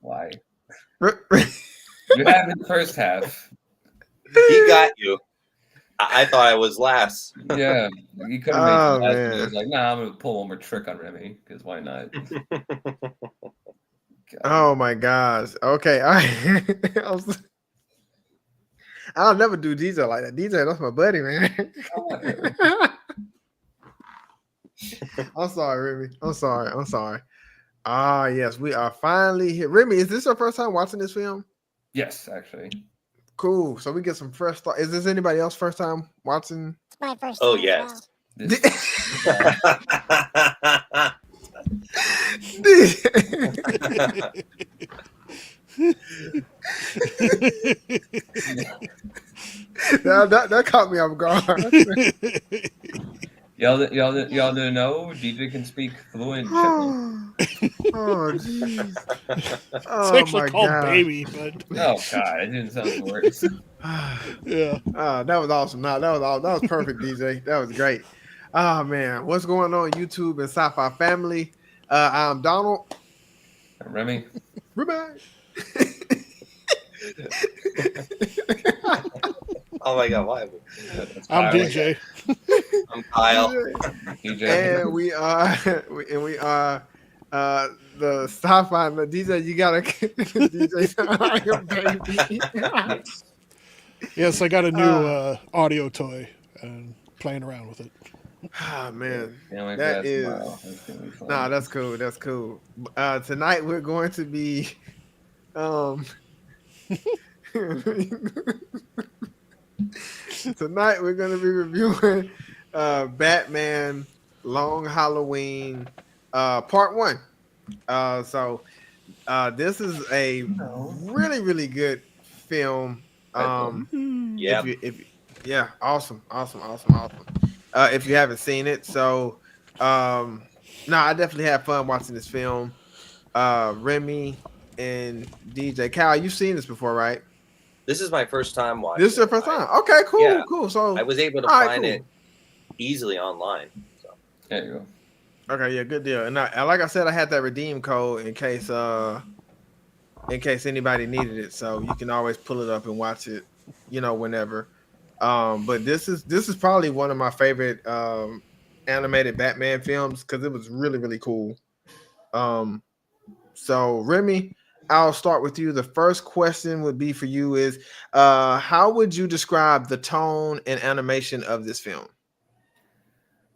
Why? You had me the first half. He got you. I thought I was last. Yeah, you could have made the last one. man. I was like, nah, I'm gonna pull one more trick on Remy because why not? Oh my gosh. Okay. I'll never do DJ like that. DJ, that's my buddy, man. I'm sorry, Remy. I'm sorry. Ah, yes, we are finally here. Remy, is this your first time watching this film? Yes, actually. Cool. So we get some fresh thought. Is this anybody else first time watching? It's my first Oh time. yes. that caught me off guard. Y'all didn't know DJ can speak fluent Shetland. Oh, jeez. It's Oh, actually my called God. Baby, but Oh God, it didn't sound worse. yeah. That was awesome. No, that was perfect, DJ. That was great. Oh man, what's going on YouTube and Sci-Fi family? I'm Donald. Remy. Remy. Oh my God! Why? I'm DJ. I'm Kyle. DJ. And we are the Sci-Fi and the DJ. You gotta DJ sound like a baby. Yes, I got a new audio toy and playing around with it. Ah man, Yeah, that is fun. nah. That's cool. That's cool. Tonight we're going to be tonight we're going to be reviewing Batman Long Halloween Part 1. So this is a really, really good film. Yeah. Yeah, awesome. If you haven't seen it, so no, I definitely had fun watching this film. Remy and DJ Cal, you've seen this before, right? This is my first time watching. This is your first time. Okay, cool, Yeah. cool. So I was able to all right, find cool. it easily online. So. There you go. Okay, yeah, good deal. And like I said, I had that redeem code in case anybody needed it, so you can always pull it up and watch it, whenever. But this is probably one of my favorite animated Batman films because it was really, really cool. So Remy, I'll start with you. The first question would be for you is how would you describe the tone and animation of this film?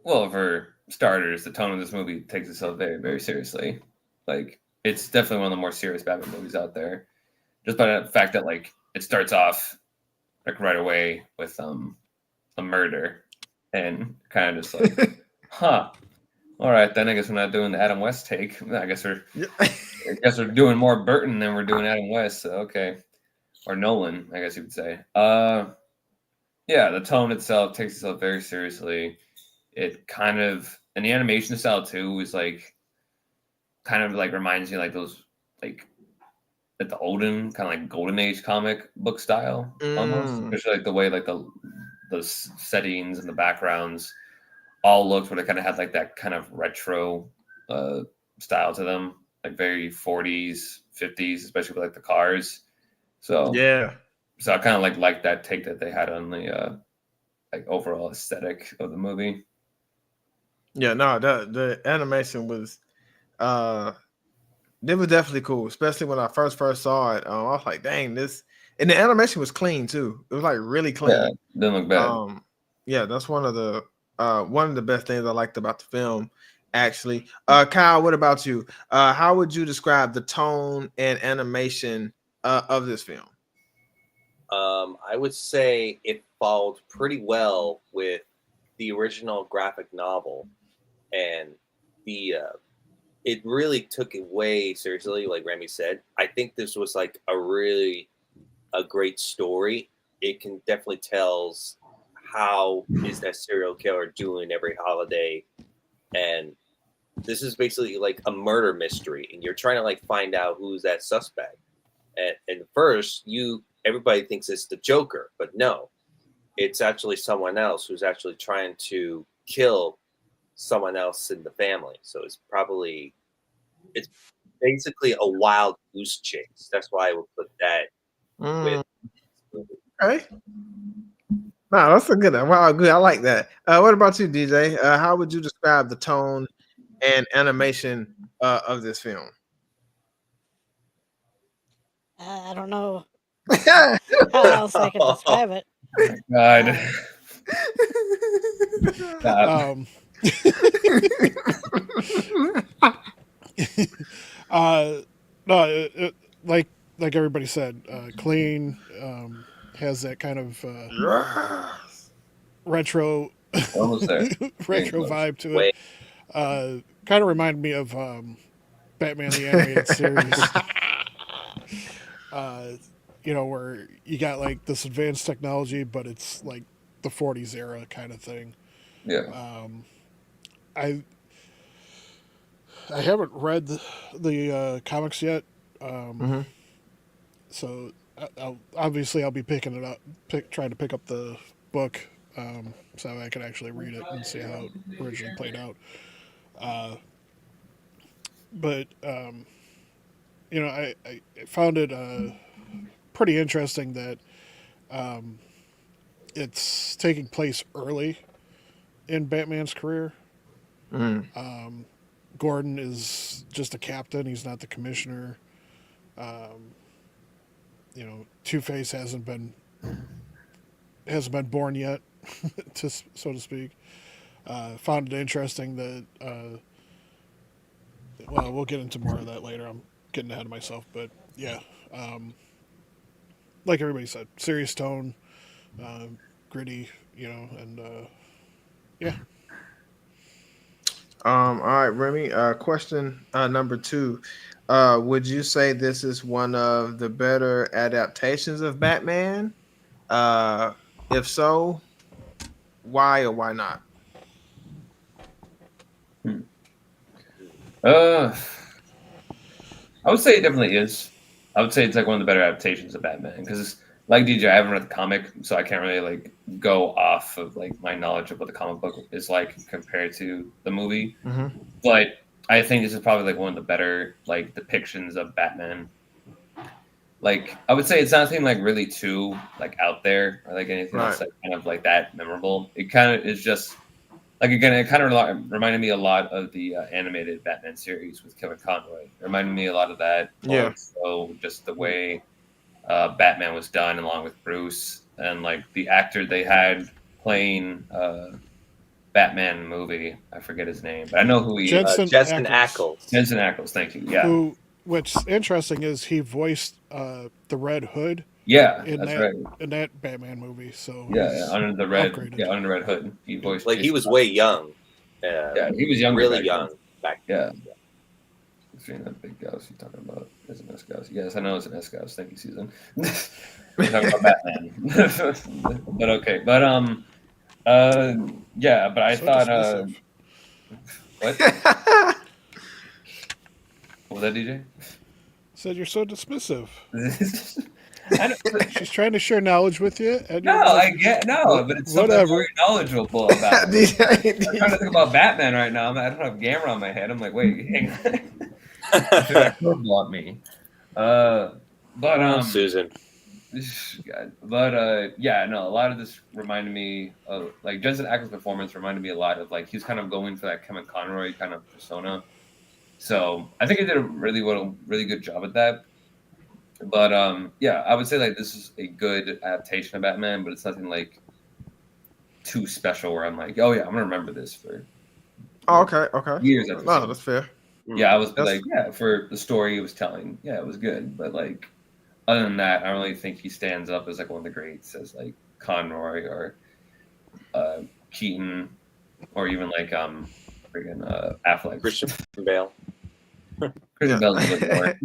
Well, for starters, the tone of this movie takes itself very, very seriously. Like, it's definitely one of the more serious Batman movies out there. Just by the fact that, like, it starts off, like, right away with a murder. And kind of just like, huh. All right, then I guess we're not doing the Adam West take. I guess we're doing more Burton than we're doing Adam West. So, okay. Or Nolan, I guess you would say. Yeah, the tone itself takes itself very seriously. It kind of, and the animation style too is like, kind of like reminds you like those like the olden kind of like golden age comic book style almost, especially like the way like the settings and the backgrounds all looked where they kind of had like that kind of retro style to them, like very 40s, 50s, especially with like the cars. So Yeah. So I kind of like that take that they had on the like overall aesthetic of the movie. Yeah, no, the animation was it was definitely cool, especially when I first saw it. I was like, dang, this, and the animation was clean too. It was like really clean. Yeah, didn't look bad. Yeah, that's one of the best things I liked about the film, actually. Kyle, what about you? How would you describe the tone and animation of this film? I would say it followed pretty well with the original graphic novel, and it really took it way seriously, like Remy said. I think this was like a great story. It can definitely tells how is that serial killer doing every holiday, and this is basically like a murder mystery, and you're trying to like find out who's that suspect. And first, everybody thinks it's the Joker, but no, it's actually someone else who's actually trying to kill someone else in the family. So it's basically a wild goose chase. That's why I would put that with. Okay. No, that's a good one. Wow, good. I like that. What about you, DJ? How would you describe the tone and animation of this film? I don't know how else I could describe it. God. Stop. No, like everybody said, clean, has that kind of retro Almost there. retro close. vibe to Wait. it. Kind of reminded me of Batman the Animated Series. Where you got like this advanced technology, but it's like the 40s era kind of thing. Yeah. I haven't read the comics yet, so I'll be picking it up, trying to pick up the book, so I can actually read it and see how it originally played out. But I found it pretty interesting that it's taking place early in Batman's career. Gordon is just a captain; he's not the commissioner. Two-Face hasn't been born yet, so to speak. Found it interesting that. Well, we'll get into more of that later. I'm getting ahead of myself, but yeah, like everybody said, serious tone, gritty, and yeah. All right, Remy. Question number 2. Would you say this is one of the better adaptations of Batman? If so, why or why not? I would say it definitely is. I would say it's like one of the better adaptations of Batman because, like DJ, I haven't read the comic, so I can't really like go off of like my knowledge of what the comic book is like compared to the movie. But I think this is probably like one of the better like depictions of Batman. Like I would say it's nothing like really too like out there or like anything else like kind of like that memorable. It kind of is just. Like again, it kind of reminded me a lot of the animated Batman series with Kevin Conroy. It reminded me a lot of that. Yeah. So just the way Batman was done, along with Bruce and like the actor they had playing Batman movie. I forget his name, but I know who he is. Jensen Ackles. Jensen Ackles. Thank you. Yeah. What's interesting is he voiced the Red Hood. Yeah, in that's that, right. In that Batman movie, so yeah, under the red, upgraded. yeah, under the Red Hood, he voiced. Like he was way young. Yeah, he was young, really young back then. Yeah. Between that big gauze you're talking about is an S gauze. Yes, I know it's an S gauze. Thank you, Susan. We're talking about Batman, but okay, but yeah, but I So thought what? What was that, DJ? Said you're so dismissive. I She's trying to share knowledge with you. And no, I get no, but it's something I'm very knowledgeable about. I'm trying to think about Batman right now. I don't have Gamera on my head. I'm like, wait, hang on. Block me. But Susan. But yeah, no, a lot of this reminded me of like Jensen Ackles' performance reminded me a lot of like he's kind of going for that Kevin Conroy kind of persona. So I think he did a really good job at that. But yeah, I would say like this is a good adaptation of Batman, but it's nothing like too special where I'm like, oh yeah, I'm gonna remember this for okay. years. No, that's fair. Yeah, I was like, yeah, for the story he was telling, yeah, it was good. But like other than that, I don't really think he stands up as like one of the greats as like Conroy or Keaton or even like freaking Affleck. Christian Bale. Christian Bale's a bit more.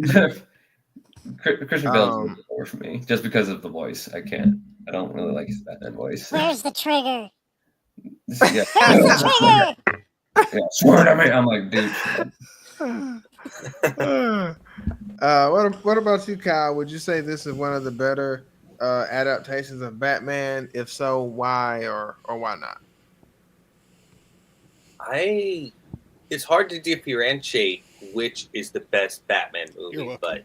Christian Bale's a bit more for me, just because of the voice. I don't really like his Batman voice. Where's the trigger? Yeah. Where's the trigger? Yeah, swear to me. I'm like, dude. What about you, Kyle? Would you say this is one of the better adaptations of Batman? If so, why or why not? It's hard to differentiate which is the best Batman You're movie, welcome. but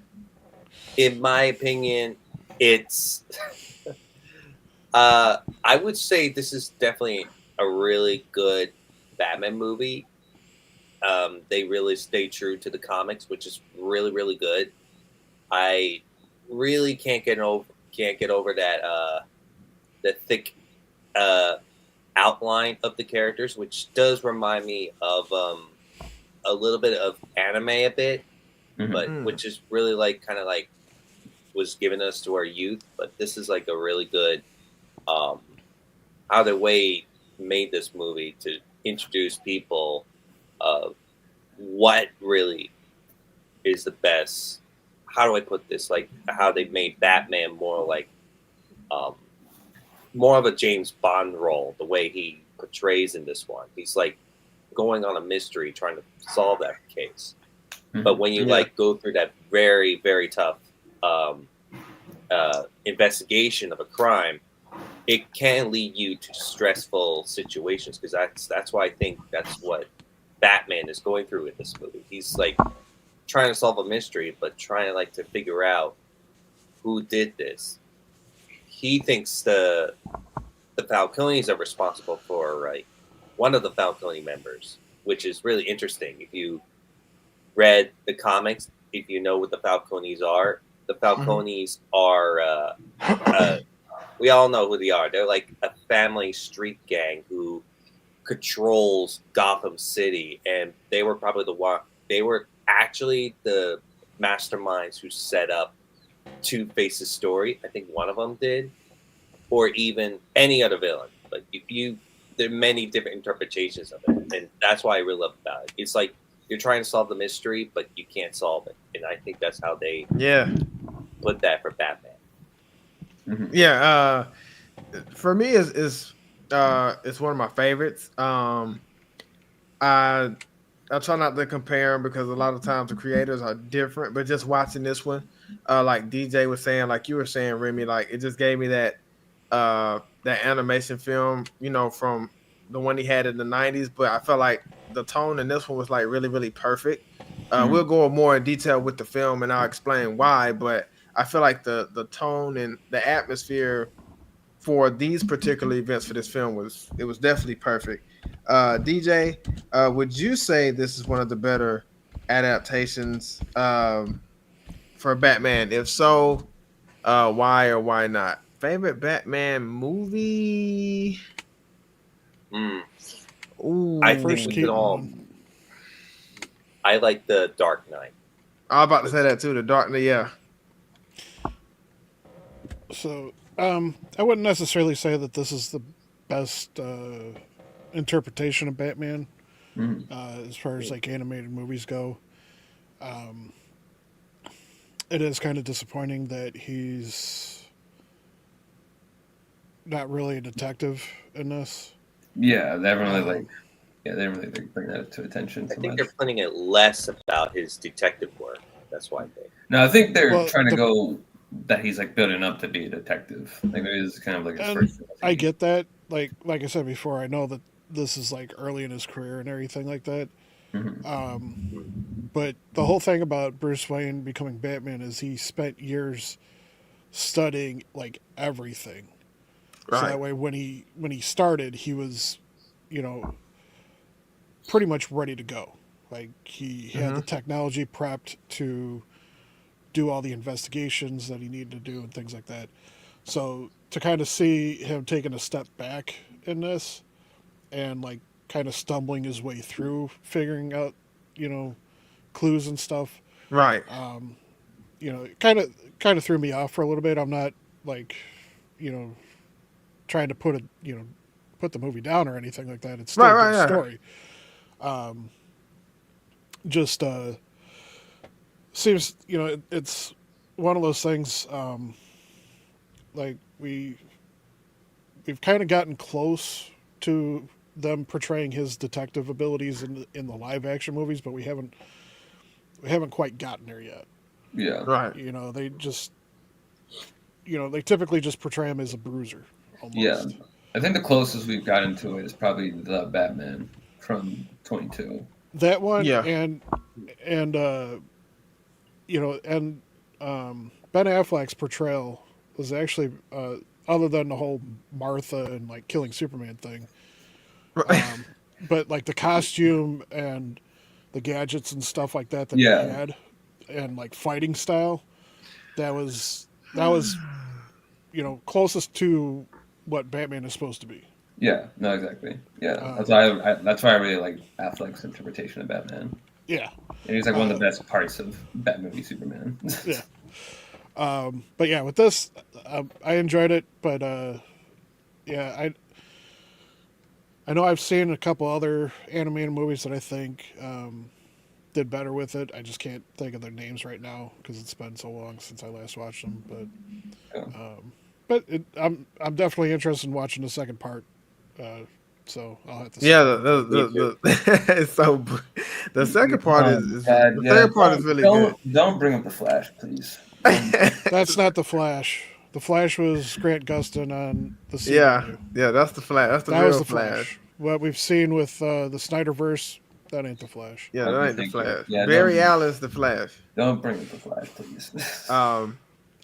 in my opinion, it's. I would say this is definitely a really good Batman movie. They really stay true to the comics, which is really, really good. I really can't get over that the thick outline of the characters, which does remind me of a little bit of anime a bit, but which is really like kind of like was given us to our youth. But this is like a really good how the way made this movie to introduce people of what really is the best. How do I put this? Like how they made Batman more like more of a James Bond role, the way he portrays in this one. He's like going on a mystery, trying to solve that case. But when you like go through that very, very tough investigation of a crime, it can lead you to stressful situations, because that's why I think that's what Batman is going through in this movie. He's like trying to solve a mystery, but trying to like to figure out who did this. He thinks the Falcones are responsible for like one of the Falcone members, which is really interesting. If you read the comics, if you know what the Falcones are are we all know who they are. They're like a family street gang who controls Gotham City, and they were probably they were actually the masterminds who set up Two-Face's story. I think one of them did, or even any other villain. Like there are many different interpretations of it, and that's why I really love about it. It's like you're trying to solve the mystery, but you can't solve it, and I think that's how they put that for Batman. Yeah, for me it's one of my favorites. I try not to compare them because a lot of times the creators are different, but just watching this one, like DJ was saying, like you were saying, Remy, like it just gave me that animation film, from the one he had in the 90s, but I felt like the tone in this one was like really, really perfect. We'll go more in detail with the film and I'll explain why, but I feel like the tone and the atmosphere for these particular events for this film was definitely perfect. DJ, would you say this is one of the better adaptations for Batman? If so, why or why not? Favorite Batman movie? Ooh, I think we can all. I like the Dark Knight. I was about to say that too. The Dark Knight, yeah. So, I wouldn't necessarily say that this is the best interpretation of Batman as far as like animated movies go. It is kind of disappointing that he's not really a detective in this. Yeah, they haven't really they didn't really bring that to attention. I think they're putting it less about his detective work. That's why they. No, I think they're trying to go that he's like building up to be a detective. Like maybe this is kind of like his first. I get that. Like I said before, I know that this is like early in his career and everything like that. But the whole thing about Bruce Wayne becoming Batman is he spent years studying like everything. Right. So that way, when he started, he was, pretty much ready to go. Like he had the technology prepped to do all the investigations that he needed to do and things like that. So to kind of see him taking a step back in this and like kind of stumbling his way through figuring out, clues and stuff. Right. It kind of threw me off for a little bit. I'm not like, trying to put the movie down or anything like that. It's still a good story. Just seems it's one of those things. Like we've kind of gotten close to them portraying his detective abilities in the live action movies, but we haven't quite gotten there yet. Yeah. Right. They just they typically just portray him as a bruiser. Almost. Yeah. I think the closest we've gotten to it is probably the Batman from 22. That one, yeah. and and and Ben Affleck's portrayal was actually other than the whole Martha and like killing Superman thing, but like the costume and the gadgets and stuff like that he Yeah. had, and like fighting style, that was closest to what Batman is supposed to be. Yeah, no, exactly. Yeah, that's why I really like Affleck's interpretation of Batman. Yeah, And he's like one of the best parts of Batman v Superman. yeah. But yeah, with this, I enjoyed it. But yeah, I know I've seen a couple other animated movies that I think did better with it. I just can't think of their names right now because it's been so long since I last watched them. But I'm definitely interested in watching the second part. So I'll have to. See. Yeah, so the second part is the third part is really good. Don't bring up the Flash, please. That's not the Flash. The Flash was Grant Gustin on the CW. Yeah, that's the Flash. That's the real Flash. What we've seen with the Snyderverse, that ain't the Flash. Yeah, that ain't the Flash. Yeah, Barry Allen's the Flash. Don't bring up the Flash, please. All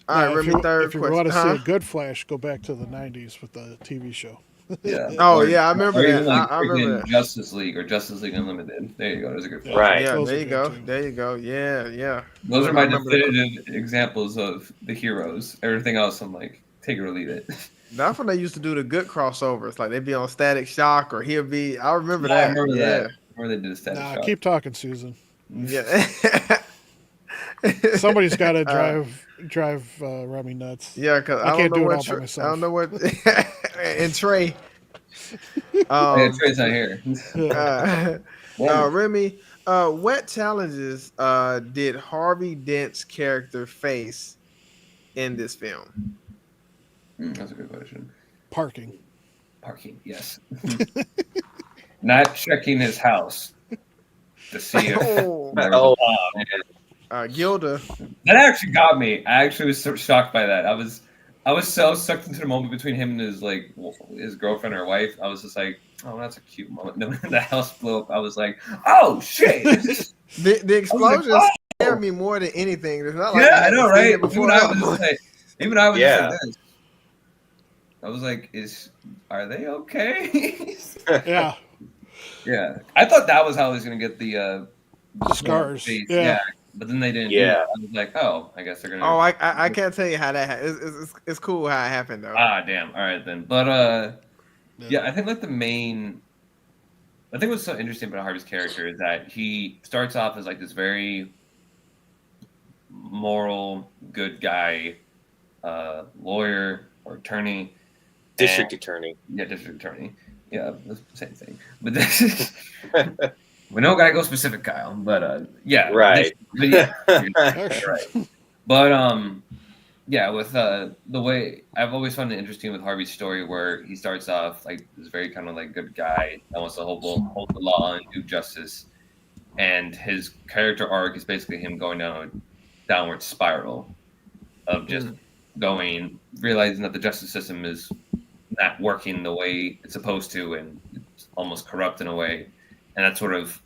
right, Remy, third if you question. want to see a good Flash, go back to the '90s with the TV show. Yeah. Oh yeah, I remember that. Like I remember that. Justice League or Justice League Unlimited. There you go. There's a good. Right. Yeah, Those there are you good go. too. There you go. Yeah. Those are my definitive examples of the heroes. Everything else, I'm like, take it or leave it. That's when they used to do the good crossovers. Like they'd be on Static Shock, or he'll be. I remember that. I remember that. I remember they did a Static Shock. Keep talking, Susan. Yeah. Somebody's got to drive Remy nuts. Yeah, because I can't don't know do it what. all by myself. I don't know what. And Trey. Yeah, Trey's not here. Remy, what challenges did Harvey Dent's character face in this film? That's a good question. Parking, yes. Not checking his house to see if. Gilda. That actually got me. I actually was so shocked by that. I was so sucked into the moment between him and his girlfriend or wife. I was just like, oh, that's a cute moment. Then when the house blew up, I was like, oh shit! The explosion scared me more than anything. It's not like I know, right? Even I was Yeah. just like this. I was like, are they okay? yeah, Yeah. I thought that was how he was gonna get the scars. face. Yeah. But then they didn't. Yeah. I was like, oh, I guess they're gonna. Oh, I can't tell you how that happened. It's cool how it happened though. Ah, damn. All right then. But yeah, I think like I think what's so interesting about Harvey's character is that he starts off as like this very moral, good guy, lawyer or attorney. District attorney. Yeah, district attorney. Yeah, that's the same thing. But this is, we know gotta go specific, Kyle. But yeah, Right. Right. But yeah, with the way I've always found it interesting with Harvey's story, where he starts off like this very kind of like good guy that wants to hold the law and do justice, and his character arc is basically him going down a downward spiral of just realizing that the justice system is not working the way it's supposed to, and it's almost corrupt in a way, and that sort of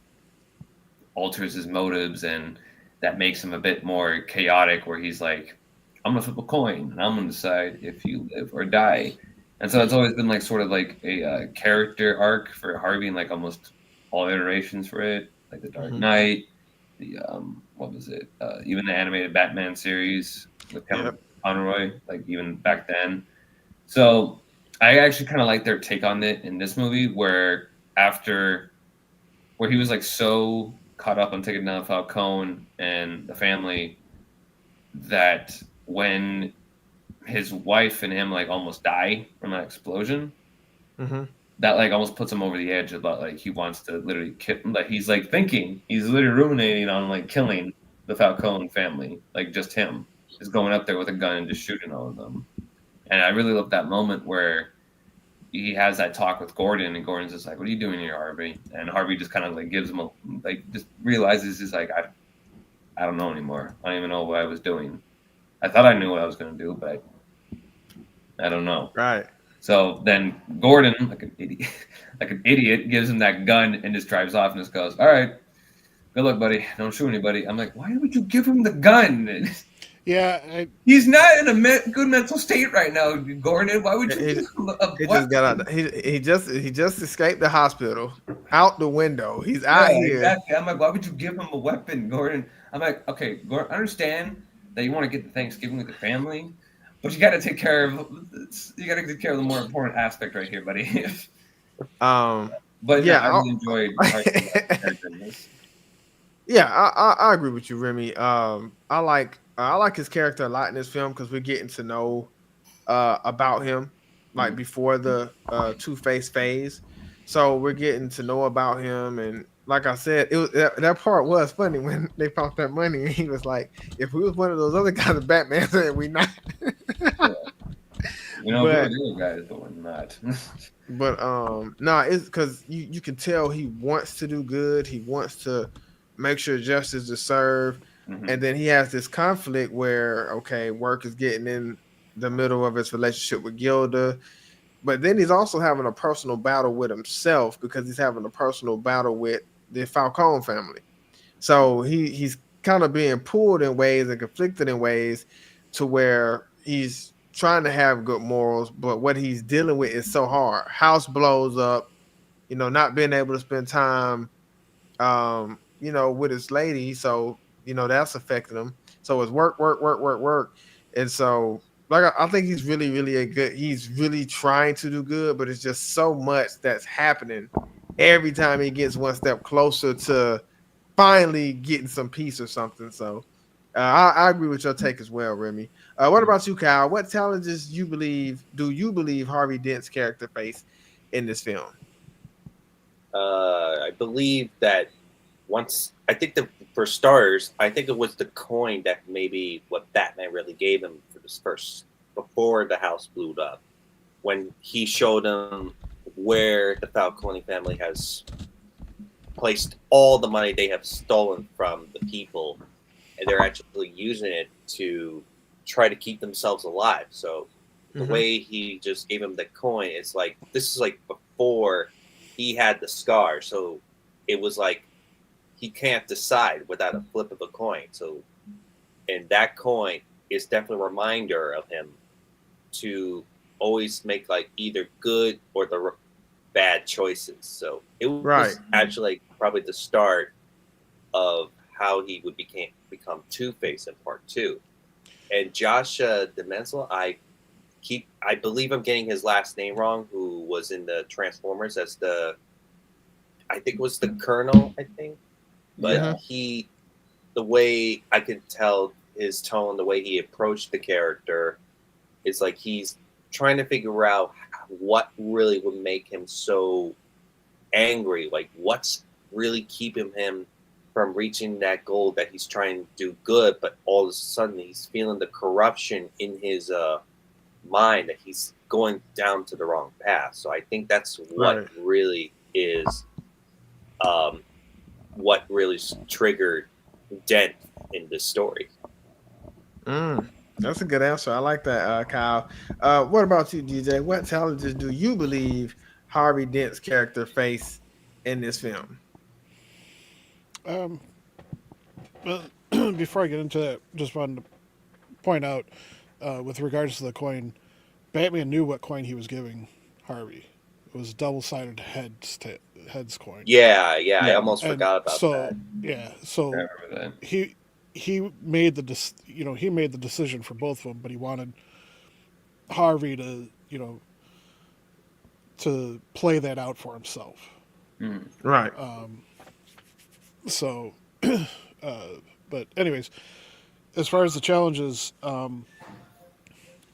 alters his motives, and that makes him a bit more chaotic, where he's like, I'm gonna flip a coin and I'm gonna decide if you live or die. And so it's always been like sort of like a character arc for Harvey, and like almost all iterations for it, like the Dark Knight, the what was it, even the animated Batman series with Kevin Conroy, like even back then. So I actually kind of like their take on it in this movie, where he was like so caught up on taking down Falcone and the family that when his wife and him like almost die from that explosion, that like almost puts him over the edge about like he wants to literally kill. Like he's like thinking, he's literally ruminating on like killing the Falcone family, like just him just going up there with a gun and just shooting all of them. And I really love that moment where he has that talk with Gordon, and Gordon's just like, "What are you doing here, Harvey?" And Harvey just kind of like gives him a like, just realizes he's like, I don't know anymore. I don't even know what I was doing. I thought I knew what I was going to do, but I don't know. Right. So then Gordon, like an idiot, gives him that gun and just drives off and just goes, "All right, good luck, buddy. Don't shoot anybody. I'm like, why would you give him the gun? Yeah, He's not in a good mental state right now, Gordon. Why would you He, give him a he weapon? just got out. He just escaped the hospital, out the window. He's out Yeah, here. exactly. I'm like, why would you give him a weapon, Gordon? I'm like, okay, Gordon, I understand that you want to get to Thanksgiving with the family, but you got to take care of the more important aspect right here, buddy. But no, Yeah, I really enjoyed Harvey Dent's character in this. yeah, I agree with you, Remy. I like his character a lot in this film because we're getting to know about him like before the Two-Face phase. So we're getting to know about him, and like I said, it was that part was funny when they found that money, and he was like, "If we was one of those other guys, of Batman said we not." You know, we were But the other guys, but we're not. no, it's because you can tell he wants to do good. He wants to make sure justice is served, and then he has this conflict where okay, work is getting in the middle of his relationship with Gilda, but then he's also having a personal battle with himself because he's having a personal battle with the Falcone family. So he's kind of being pulled in ways and conflicted in ways to where he's trying to have good morals, but what he's dealing with is so hard. House blows up, not being able to spend time with his lady. So, that's affecting him. So it's work, work, work, work, work. And so like I think he's really, really he's really trying to do good, but it's just so much that's happening every time he gets one step closer to finally getting some peace or something. So I agree with your take as well, Remy. What about you, Kyle? What challenges do you believe Harvey Dent's character faced in this film? I believe that for starters, I think it was the coin that maybe what Batman really gave him for this first before the house blew up, when he showed him where the Falcone family has placed all the money they have stolen from the people, and they're actually using it to try to keep themselves alive. So the way he just gave him the coin, it's like this is like before he had the scar, so it was like he can't decide without a flip of a coin. So, and that coin is definitely a reminder of him to always make like either good or the bad choices. So it was actually like probably the start of how he would become Two-Face in part 2. And Josh Demensel, I believe I'm getting his last name wrong, who was in the Transformers as I think it was the Colonel, I think. But the way I could tell his tone, the way he approached the character, is like he's trying to figure out what really would make him so angry. Like what's really keeping him from reaching that goal that he's trying to do good, but all of a sudden he's feeling the corruption in his mind that he's going down to the wrong path. So I think that's what really is what really triggered Dent in this story. That's a good answer. I like that, Kyle. What about you, DJ? What challenges do you believe Harvey Dent's character faced in this film? Well, before I get into that, just wanted to point out, with regards to the coin, Batman knew what coin he was giving Harvey. It was double-sided heads coin. Yeah, I almost forgot about that. Yeah, so he made the decision for both of them, but he wanted Harvey to play that out for himself. Right. But anyways, as far as the challenges,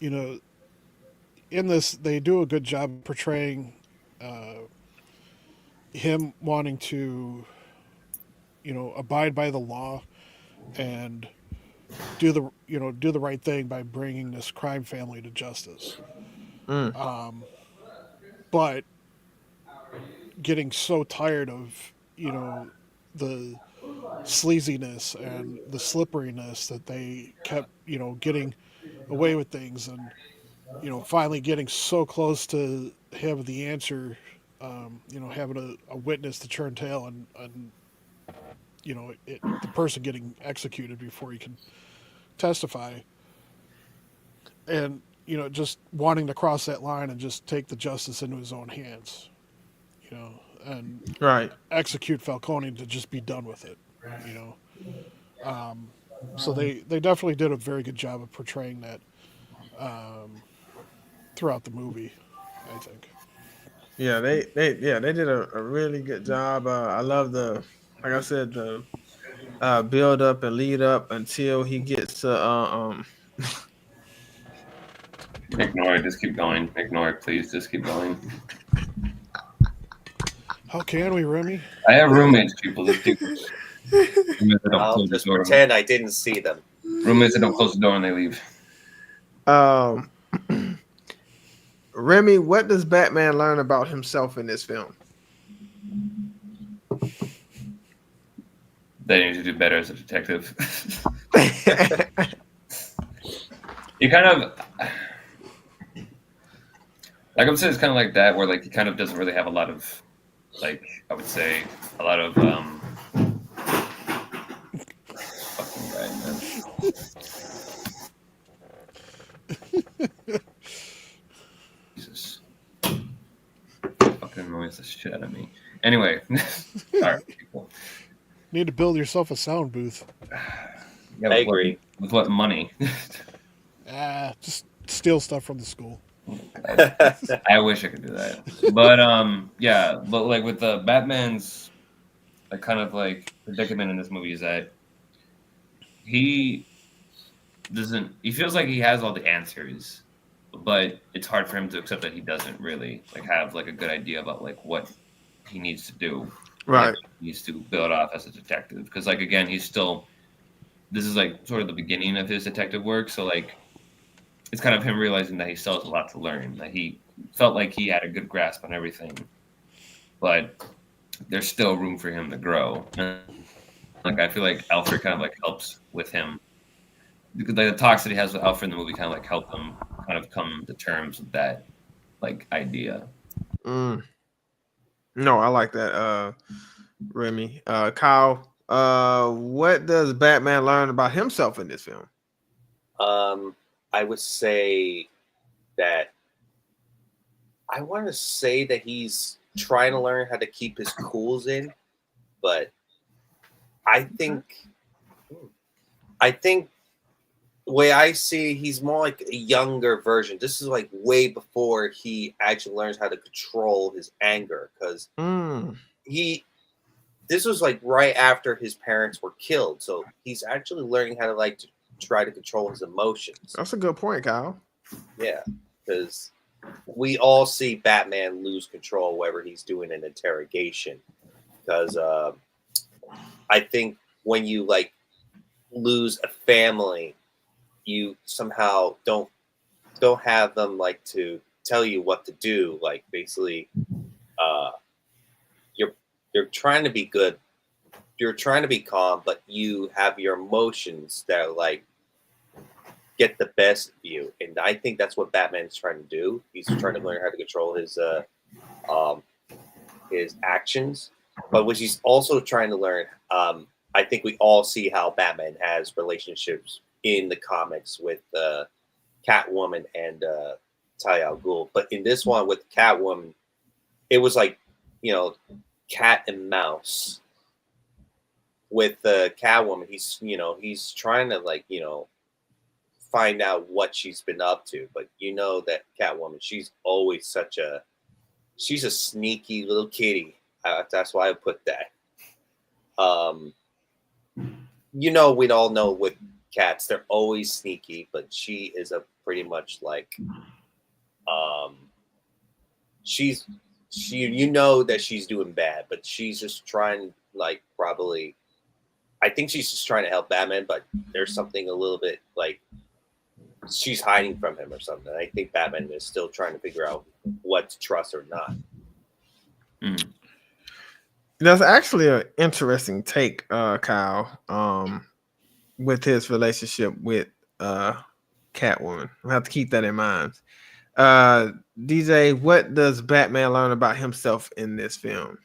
in this they do a good job portraying him wanting to, abide by the law and do the right thing by bringing this crime family to justice. But getting so tired of the sleaziness and the slipperiness that they kept getting away with things, and finally getting so close to having the answer, having a witness to turn tail and the person getting executed before he can testify, and just wanting to cross that line and just take the justice into his own hands, and Right. execute Falcone to just be done with it, you know. So they definitely did a very good job of portraying that throughout the movie, I think. Yeah, they did a really good job. I love like I said, the build up and lead up until he gets Ignore it. Just keep going. Ignore it, please. Just keep going. How can we, Remy? I have roommates, people. Just do. Roommates that don't I'll close the just door. pretend I didn't see them. Roommates that don't close the door when they leave. um Remy, what does Batman learn about himself in this film? They need to do better as a detective. You kind of, like I'm saying, it's kind of like that, where like he kind of doesn't really have a lot of, like I would say, a lot of fucking guy, man. Jesus, fucking annoys the shit out of me. Anyway, sorry, people. Need to build yourself a sound booth. Yeah, I agree. With what money? Just steal stuff from the school. I wish I could do that. But yeah, but like with the Batman's like kind of like predicament in this movie is that he feels like he has all the answers, but it's hard for him to accept that he doesn't really like have like a good idea about like what he needs to do. Right. Like, he needs to build off as a detective. Because like again, this is like sort of the beginning of his detective work, so like it's kind of him realizing that he still has a lot to learn. That he felt like he had a good grasp on everything, but there's still room for him to grow. And, like I feel like Alfred kind of like helps with him because like the talks that he has with Alfred in the movie kind of like help him kind of come to terms with that like idea. No, I like that, Remy. Kyle, what does Batman learn about himself in this film? I would say that I want to say that he's trying to learn how to keep his cools in, but I think the way I see, he's more like a younger version. This is like way before he actually learns how to control his anger, because this was like right after his parents were killed, so he's actually learning how to like to try to control his emotions. That's a good point, Kyle. Yeah, because we all see Batman lose control whenever he's doing an interrogation. Because I think when you like lose a family, you somehow don't have them like to tell you what to do. Like basically, you're trying to be good, you're trying to be calm, but you have your emotions that are like get the best of you. And I think that's what Batman's trying to do. He's trying to learn how to control his actions, but what he's also trying to learn. I think we all see how Batman has relationships in the comics with Catwoman and Talia al Ghul. But in this one with Catwoman, it was like, cat and mouse. With Catwoman, he's trying to like, find out what she's been up to. But that Catwoman, she's always she's a sneaky little kitty. That's why I put that. We'd all know with cats, they're always sneaky, but she is a pretty much like, she's that she's doing bad, but she's just trying like probably, I think she's just trying to help Batman, but there's something a little bit like she's hiding from him or something. I think Batman is still trying to figure out what to trust or not. That's actually an interesting take, Kyle, with his relationship with Catwoman. I'll have to keep that in mind. DJ, what does Batman learn about himself in this film?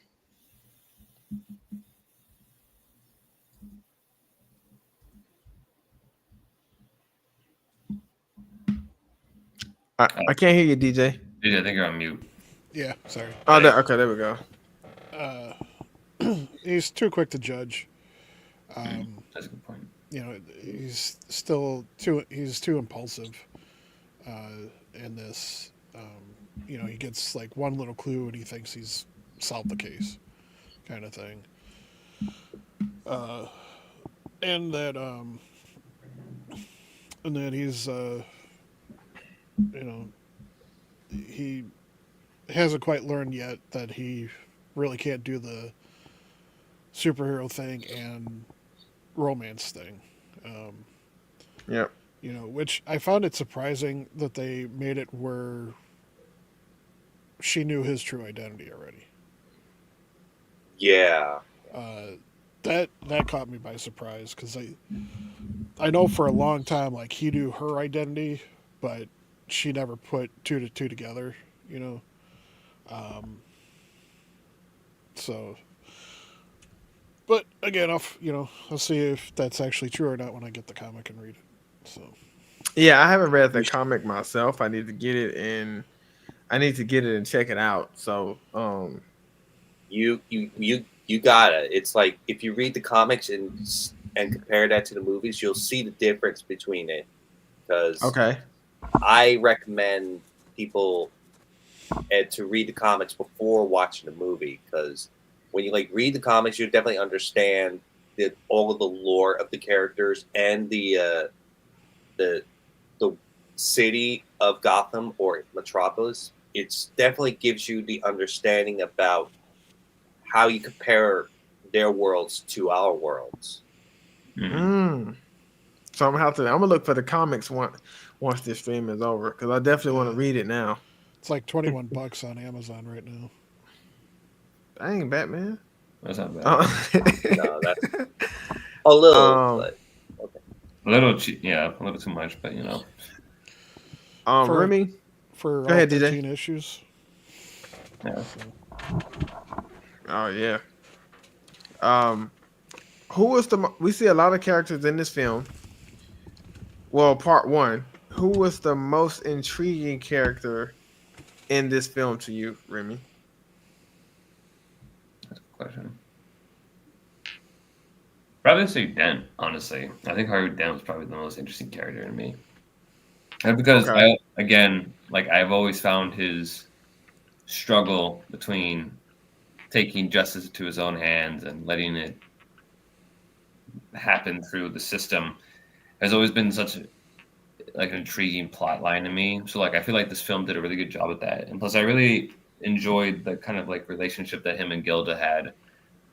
I can't hear you, DJ. I think you're on mute. Yeah, sorry. Oh, okay, there we go. He's too quick to judge. That's a good point. He's too impulsive in this. He gets like one little clue and he thinks he's solved the case, kind of thing. And that he's he hasn't quite learned yet that he really can't do the superhero thing and romance thing. Yep. Which I found it surprising that they made it where she knew his true identity already. Yeah. That caught me by surprise because I know for a long time like he knew her identity, but she never put two to two together. So, but again, I'll see if that's actually true or not when I get the comic and read it. So, yeah, I haven't read the comic myself. I need to get it and check it out. So, you got it. It's like if you read the comics and compare that to the movies, you'll see the difference between it. Because I recommend people to read the comics before watching the movie, because when you read the comics, you definitely understand all of the lore of the characters and the city of Gotham or Metropolis. It's definitely gives you the understanding about how you compare their worlds to our worlds. Mm-hmm. So I'm gonna look for the comics once this stream is over, because I definitely want to read it now. It's like $21 on Amazon right now. Dang, Batman. That's not bad. No, that's a little, but okay. A little cheap, yeah, a little too much, but Remy, for go ahead, 13 DJ. issues. Yeah. Oh yeah. Who was we see a lot of characters in this film. Well, part one. Who was the most intriguing character in this film to you, Remy? That's a good question. Probably say Dent, honestly. I think Harvey Dent was probably the most interesting character to me. And because I've always found his struggle between taking justice into his own hands and letting it happen through the system has always been such an intriguing plot line to me. So I feel like this film did a really good job at that. And plus I really enjoyed the kind of relationship that him and Gilda had,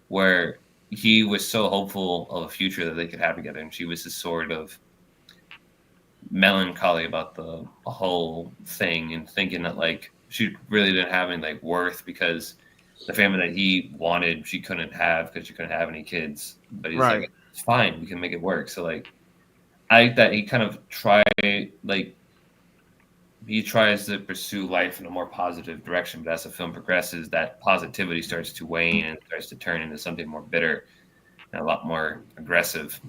where he was so hopeful of a future that they could have together, and she was just sort of melancholy about the whole thing and thinking that she really didn't have any worth, because the family that he wanted she couldn't have because she couldn't have any kids. But he's like, it's fine, we can make it work. So I like that he kind of he tries to pursue life in a more positive direction, but as the film progresses, that positivity starts to wane and starts to turn into something more bitter and a lot more aggressive.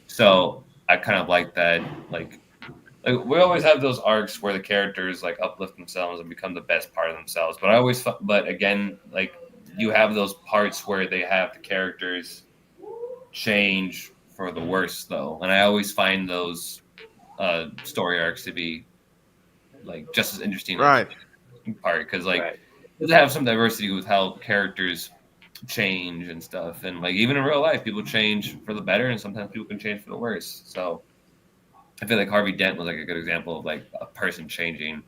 So I kind of like that. We always have those arcs where the characters uplift themselves and become the best part of themselves. But again, you have those parts where they have the characters change for the worse, though, and I always find those story arcs to be just as interesting, right? Part because they have some diversity with how characters change and stuff, and even in real life, people change for the better, and sometimes people can change for the worse. So I feel like Harvey Dent was a good example of a person changing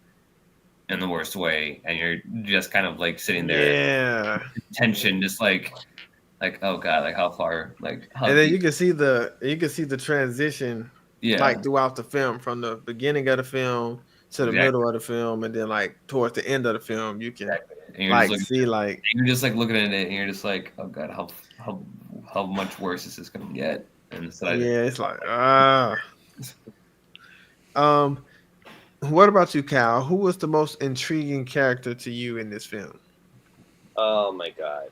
in the worst way, and you're just kind of sitting there, tension, just oh god, how far, how and then you can see the transition, throughout the film, from the beginning of the film to the middle of the film, and then towards the end of the film, you can see you're just looking at it, and you're just oh god, how much worse is this gonna get? And so it's what about you, Cal? Who was the most intriguing character to you in this film? Oh my god.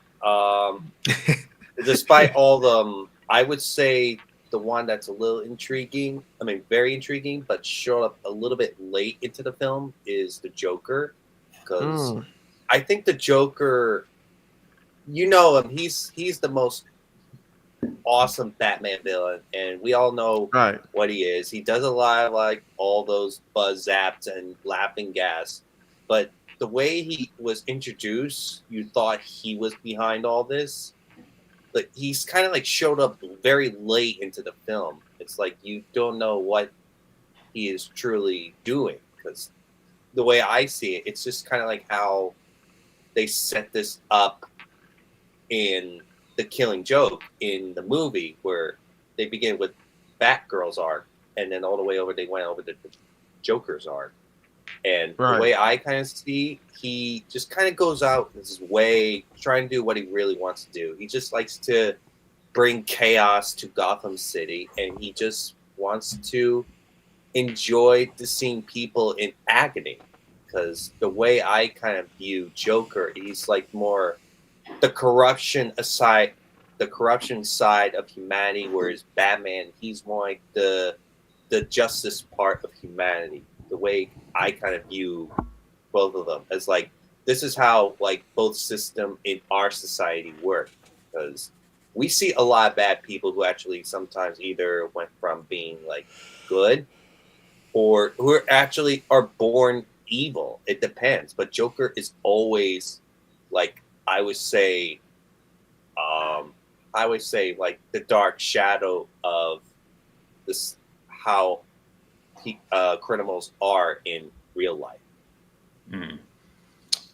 Despite all I would say the one that's a little intriguing. I mean, very intriguing, but showed up a little bit late into the film is the Joker, because I think the Joker, you know him, he's the most awesome Batman villain, and we all know Right. what he is. He does a lot of like all those buzz zaps and laughing gas, but the way he was introduced, you thought he was behind all this. But he's kind of like showed up very late into the film. It's like you don't know what he is truly doing, because the way I see it, it's just kind of like how they set this up in The Killing Joke in the movie, where they begin with Batgirl's arc, and then all the way over they went over to the Joker's arc. And the way I kind of see, he just kind of goes out his way, trying to do what he really wants to do. He just likes to bring chaos to Gotham City, and he just wants to enjoy seeing people in agony. Because the way I kind of view Joker, he's like more the corruption side of humanity, whereas Batman, he's more like the justice part of humanity. The way I kind of view both of them as like, this is how like both system in our society work, because we see a lot of bad people who actually sometimes either went from being like good or who are born evil. It depends, but Joker is always like, I would say like the dark shadow of this, how criminals are in real life.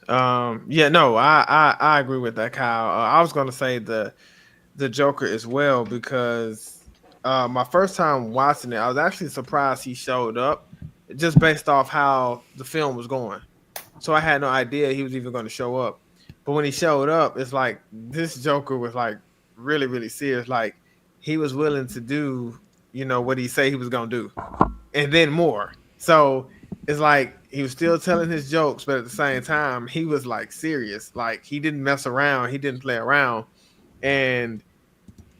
Yeah, no, I agree with that, Kyle. I was gonna say the Joker as well, because my first time watching it, I was actually surprised he showed up, just based off how the film was going. So I had no idea he was even going to show up. But when he showed up, it's like this Joker was like really, really serious. Like he was willing to do, what he said he was going to do, and then more. So it's like he was still telling his jokes, but at the same time, he was like serious. Like he didn't mess around. He didn't play around. And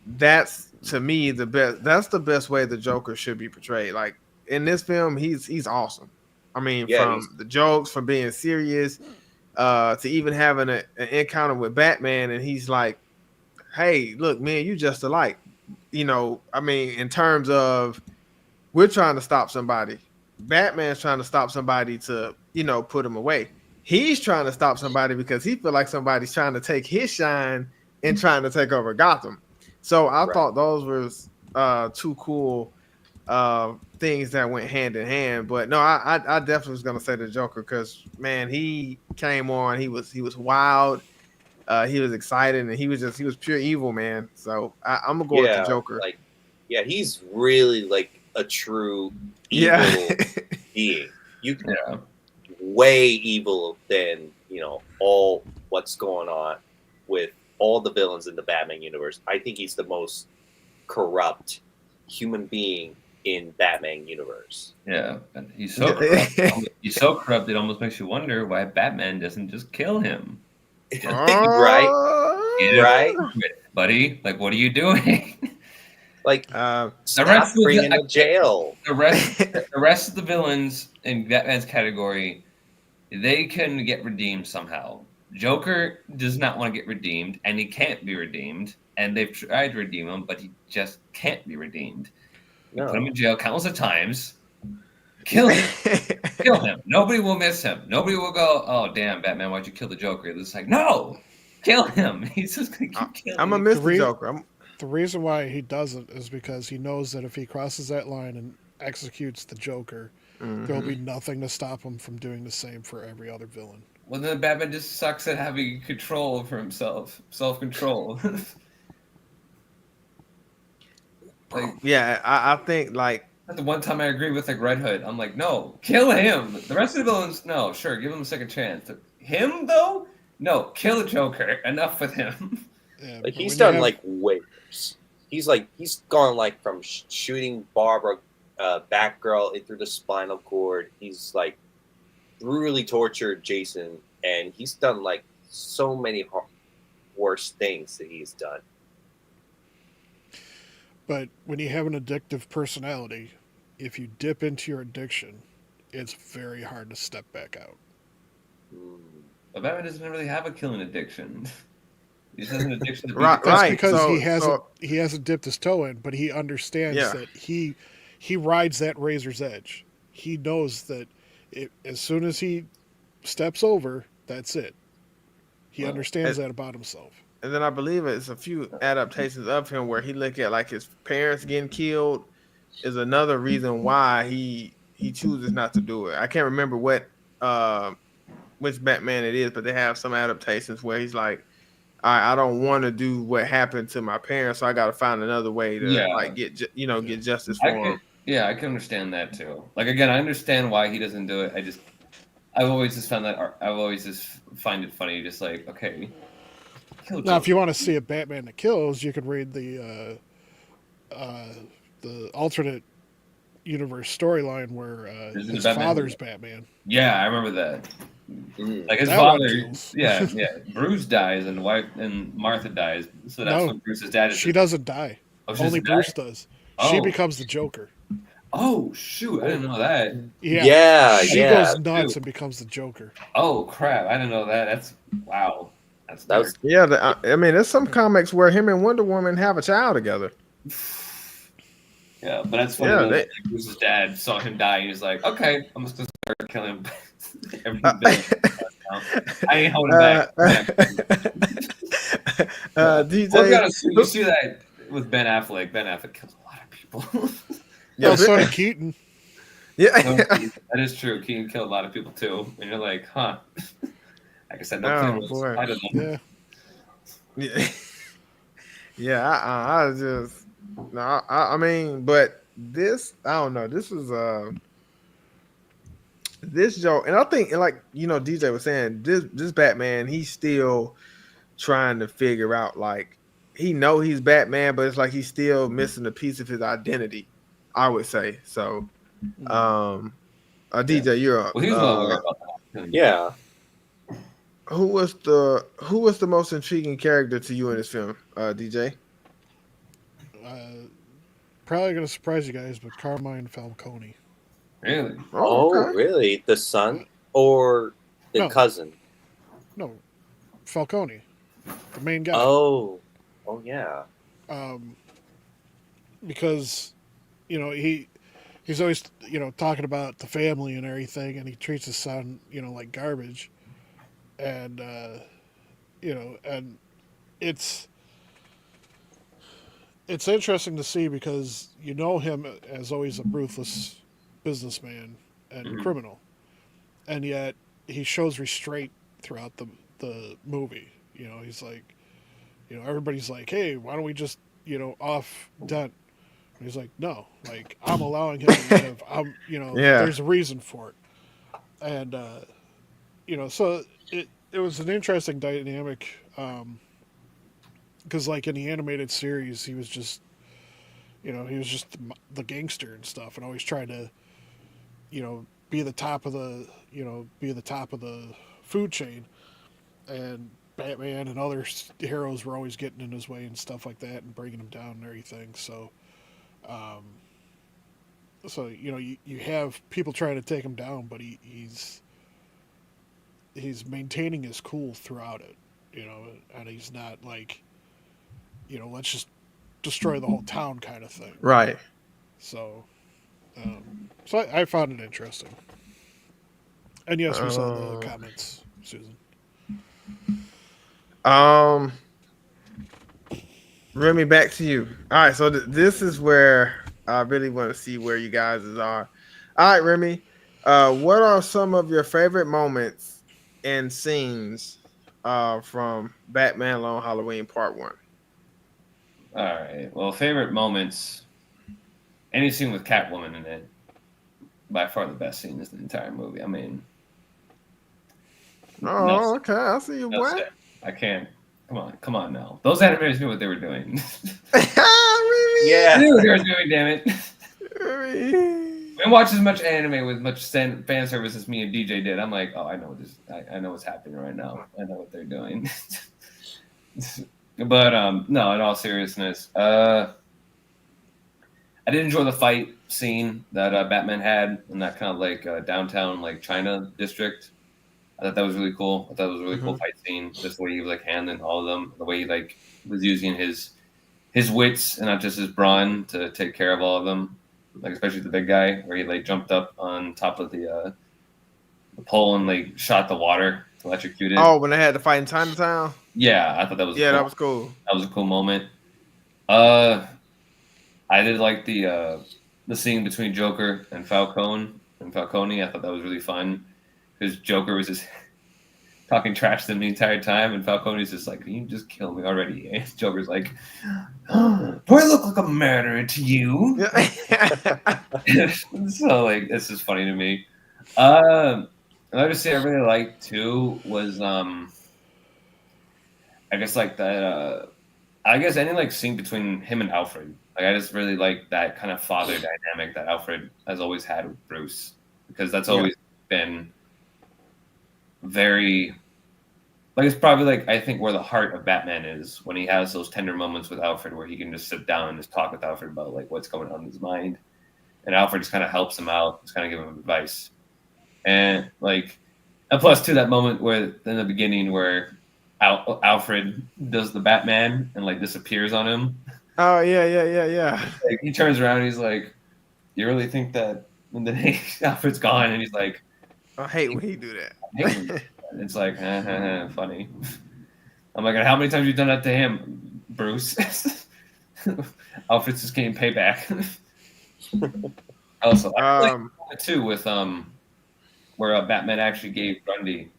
that's, to me, the best. That's the best way the Joker should be portrayed. Like in this film, he's awesome. I mean, from the jokes, from being serious, to even having an encounter with Batman, and he's like, "Hey, look, man, you just alike." I mean, in terms of we're trying to stop somebody, Batman's trying to stop somebody to, put him away. He's trying to stop somebody because he feel like somebody's trying to take his shine and trying to take over Gotham. So I thought those were two cool things that went hand in hand. But no, I definitely was gonna say the Joker, because man, he came on, he was wild, he was excited, and he was pure evil, man. So I'm gonna go with the Joker. He's really like a true evil being. You can way evil than all what's going on with all the villains in the Batman universe. I think he's the most corrupt human being in Batman universe. Yeah, and he's so corrupt. He's so corrupt it almost makes you wonder why Batman doesn't just kill him. Right, buddy. Like, what are you doing? Like, the rest of bringing him to jail. The rest of the villains in Batman's category, they can get redeemed somehow. Joker does not want to get redeemed, and he can't be redeemed. And they've tried to redeem him, but he just can't be redeemed. You put him in jail countless of times. Kill him. Kill him. Nobody will miss him. Nobody will go, "Oh, damn, Batman, why'd you kill the Joker?" It's like, no, kill him. He's just going to keep killing him. I'm going to miss the Joker. The reason why he doesn't is because he knows that if he crosses that line and executes the Joker, there'll be nothing to stop him from doing the same for every other villain. Well, then Batman just sucks at having control over himself. Self-control. I think like the one time I agree with like Red Hood, I'm like, no, kill him. The rest of the villains, no, sure, give him a second chance. Him though, no, kill the Joker. Enough with him. Yeah, like he's done like way worse. He's gone like from shooting Barbara, Batgirl in through the spinal cord. He's like brutally tortured Jason, and he's done like so many worse things that he's done. But when you have an addictive personality, if you dip into your addiction, it's very hard to step back out. But Batman doesn't really have a killing addiction. He just has an addiction to beat Right, the That's right. because So, he hasn't dipped his toe in, but he understands yeah. that he rides that razor's edge. He knows that as soon as he steps over, that's it. He Well, understands that about himself. And then I believe it's a few adaptations of him where he look at like his parents getting killed is another reason why he chooses not to do it. I can't remember which Batman it is, but they have some adaptations where he's like, I don't want to do what happened to my parents, so I got to find another way to Yeah. like get justice for him. I can understand that too. Like again, I understand why he doesn't do it. I've always just found that I've always just find it funny. Just like, okay, kill Now, if Joker. you want to see a Batman that kills, you could read the alternate universe storyline where Isn't it his Batman? father's Batman. Yeah, I remember that. Like his That one father, kills. yeah. Bruce dies and Martha dies. So that's No, when Bruce's dad is. She doesn't die. Oh, she Only doesn't Bruce die? does. Oh. She becomes the Joker. Oh shoot! I didn't know that. Yeah. She yeah. goes nuts Dude. and becomes the Joker. Oh crap! I didn't know that. That's wow. That's That was dark. Yeah, I mean, there's some comics where him and Wonder Woman have a child together. Yeah, but that's funny. Yeah, Though, that Bruce's dad saw him die. He was like, "Okay, I'm just gonna start killing him." I ain't holding back. DJ, Well, you see that with Ben Affleck. Ben Affleck kills a lot of people. yeah, So did Keaton. yeah. That is true. Keaton killed a lot of people too, and you're like, huh? Like I said, no Oh, clue. boy. I don't know. Yeah. Yeah, I just no, I mean, but this I don't know. This was this Joe, and I think like DJ was saying, this Batman, he's still trying to figure out like he know he's Batman, but it's like he's still missing a piece of his identity. I would say so. DJ, you're up. Well, he was well aware about that. yeah. Who was the most intriguing character to you in this film, DJ? Probably going to surprise you guys, but Carmine Falcone. Really? Oh, okay. really? The son or the No. cousin? No, Falcone, the main guy. Oh yeah. Because he's always talking about the family and everything, and he treats his son like garbage, and and it's interesting to see because him as always a ruthless businessman and criminal, and yet he shows restraint throughout the movie. He's like, everybody's like, hey, why don't we just off Dent? And he's like, no, like I'm allowing him to live. There's a reason for it, and so it was an interesting dynamic. Because like in the animated series, he was just the gangster and stuff, and always trying to be the top of the food chain, and Batman and other heroes were always getting in his way and stuff like that and bringing him down and everything. So you have people trying to take him down, but he's maintaining his cool throughout it, and he's not like let's just destroy the whole town kind of thing. Right. So, I found it interesting. And yes, we saw the comments, Susan. Remy, back to you. All right, so this is where I really want to see where you guys are. All right, Remy, what are some of your favorite moments and scenes from Batman Long Halloween Part 1? All right. Well, favorite moments. Any scene with Catwoman in it. By far the best scene in the entire movie. I mean. Oh, okay. I see you, boy. I can't. Come on now. Those animators knew what they were doing. Remy. Yeah. They knew what they were doing, damn it. Remy. I watch as much anime with much fan service as me and DJ did. I'm like, oh, I know this. I know what's happening right now. I know what they're doing. But no, in all seriousness, I did enjoy the fight scene that Batman had in that kind of like downtown like China district. I thought that was really cool. I thought it was a really cool fight scene. Just the way he was like handling all of them, the way he like was using his wits and not just his brawn to take care of all of them. Like especially the big guy where he like jumped up on top of the pole and like shot the water to electrocute it. Oh, when they had to fight in Chinatown. Yeah, I thought that was Yeah, cool. that was cool. That was a cool moment. I did like the scene between Joker and Falcone. I thought that was really fun because Joker was just talking trash to them the entire time, and Falcone's just like, "Can you just kill me already?" And Joker's like, "Do I look like a murderer to you?" So like, this is funny to me. Another scene I really liked too was I guess like that. I guess any like scene between him and Alfred. Like I just really like that kind of father dynamic that Alfred has always had with Bruce, because that's always been very like, it's probably like, I think, where the heart of Batman is, when he has those tender moments with Alfred where he can just sit down and just talk with Alfred about like what's going on in his mind, and Alfred just kind of helps him out, just kind of give him advice. And like, and plus to that moment where in the beginning where Alfred does the Batman and like disappears on him. Oh yeah. Like, he turns around and he's like, "You really think that?" And then Alfred's gone, and he's like, I hate when he do that. And it's like, funny. I'm like, how many times have you done that to him, Bruce? Alfred's just getting payback. Also, I like too with where Batman actually gave Grundy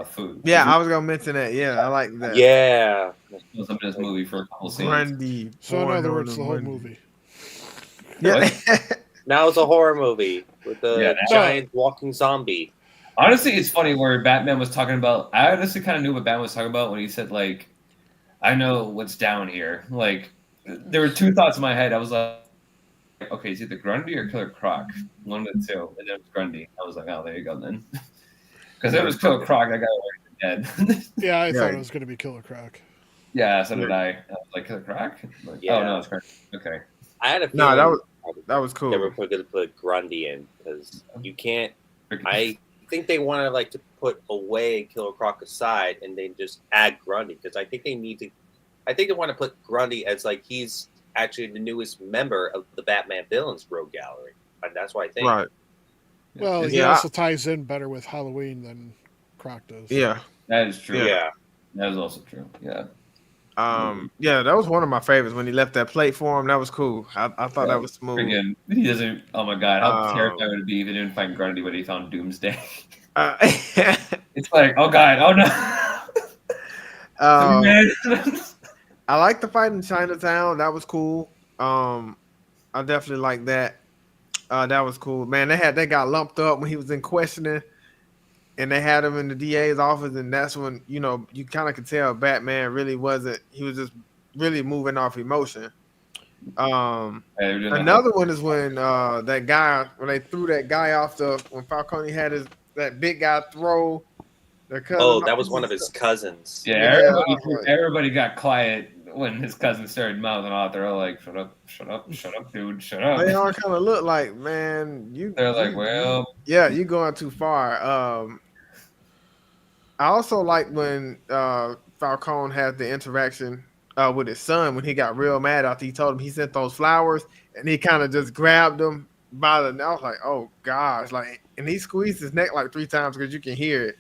food. Yeah, I was gonna mention that. Yeah, I like that. Yeah. He was in this movie for a couple scenes. Grundy. So in other words, the whole movie. Yeah. Now it's a horror movie with the giant walking zombie. Honestly, it's funny where Batman was talking about. I honestly kind of knew what Batman was talking about when he said like, "I know what's down here." Like, there were two thoughts in my head. I was like, "Okay, it's either Grundy or Killer Croc, one of the two." And then it was Grundy. I was like, "Oh, there you go then," because it was Killer Croc. That guy was dead. Yeah, I thought it was going to be Killer Croc. Yeah, so did I. I was like, Killer Croc? Like, Yeah. Oh no, it's Grundy. Okay. I had a feeling that was cool. they were going to put Grundy in, because you can't. I think they wanted like to put away Killer Croc aside and then just add Grundy, because I think they need to. I think they want to put Grundy as like he's actually the newest member of the Batman Villains Rogue Gallery, and that's why I think. Right. Well, he also ties in better with Halloween than Croc does. Yeah. That is true. Yeah. That is also true. Yeah. Yeah, that was one of my favorites when he left that plate for him. That was cool. I thought that was smooth. Freaking, he doesn't. Oh my god, how terrified would it be if he didn't find Grundy, but he found Doomsday? It's like, oh god, oh no. I like the fight in Chinatown. That was cool. I definitely like that. That was cool, man. They got lumped up when he was in questioning, and they had him in the DA's office, and that's when you kind of could tell Batman really wasn't. He was just really moving off emotion. Another one is when that guy, when they threw that guy off when Falcone had that big guy throw. Oh, that was one of his cousins. Yeah, everybody got quiet when his cousin started mouthing off. They're all like, "Shut up, dude, shut up." They all kind of look like, man, They're like, well, yeah, you going too far. I also like when Falcone had the interaction with his son when he got real mad after he told him he sent those flowers, and he kind of just grabbed him by the neck. I was like, oh gosh, like, and he squeezed his neck like 3 times because you can hear it,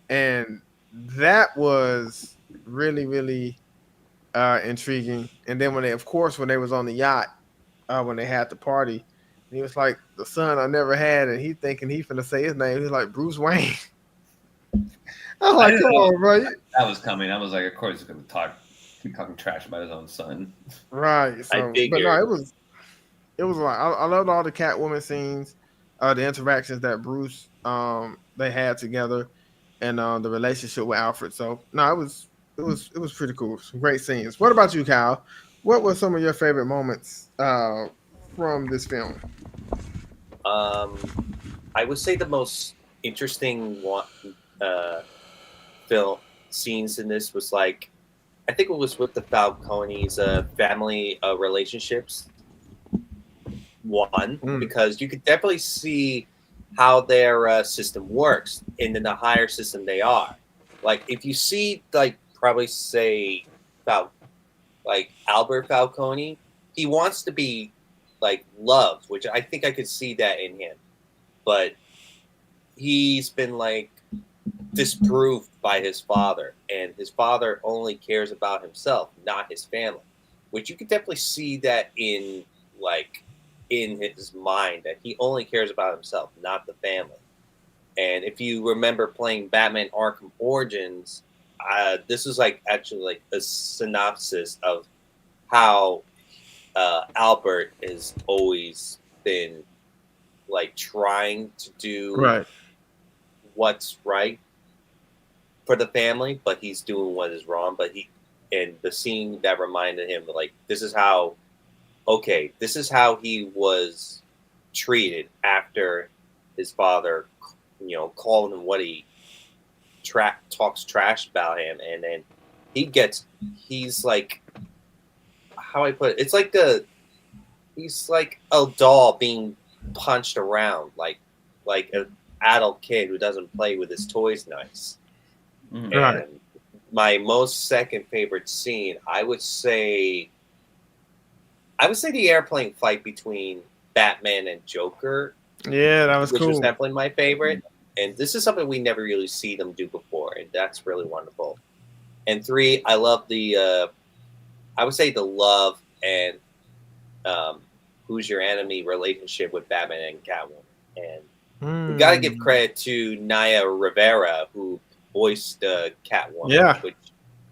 and that was really, really intriguing. And then when they was on the yacht, when they had the party, he was like, the son I never had, and he thinking he finna say his name. He's like, Bruce Wayne. I was like, come on, bro. That was coming. I was like, of course he's gonna keep talking trash about his own son. Right. So, but no, it was like I loved all the Catwoman scenes, the interactions that Bruce they had together, and the relationship with Alfred. So no, it was pretty cool. Some great scenes. What about you, Kyle? What were some of your favorite moments from this film? I would say the most interesting one. Film scenes in this was like, I think it was with the Falcone's family relationships, one, Mm. because you could definitely see how their system works, and in the higher system they are. Like if you see, like probably say about like Albert Falcone, he wants to be like loved, which I think I could see that in him, but he's been like disproved by his father, and his father only cares about himself, not his family, which you could definitely see that in like in his mind, that he only cares about himself, not the family. And if you remember playing Batman Arkham Origins, this is like actually like a synopsis of how Albert has always been like trying to do Right. what's right for the family, but he's doing what is wrong. But and the scene that reminded him, like, this is how he was treated after his father, called him what he talks trash about him, and then he's like, how I put it, it's like he's like a doll being punched around, like an adult kid who doesn't play with his toys nice. Mhm. Right. And my most second favorite scene, I would say the airplane fight between Batman and Joker, Yeah, that was which was cool. definitely my favorite. And this is something we never really see them do before, and that's really wonderful. And 3, I love I would say the love and who's your enemy relationship with Batman and Catwoman. And we got to give credit to Naya Rivera, who voiced Catwoman. Yeah.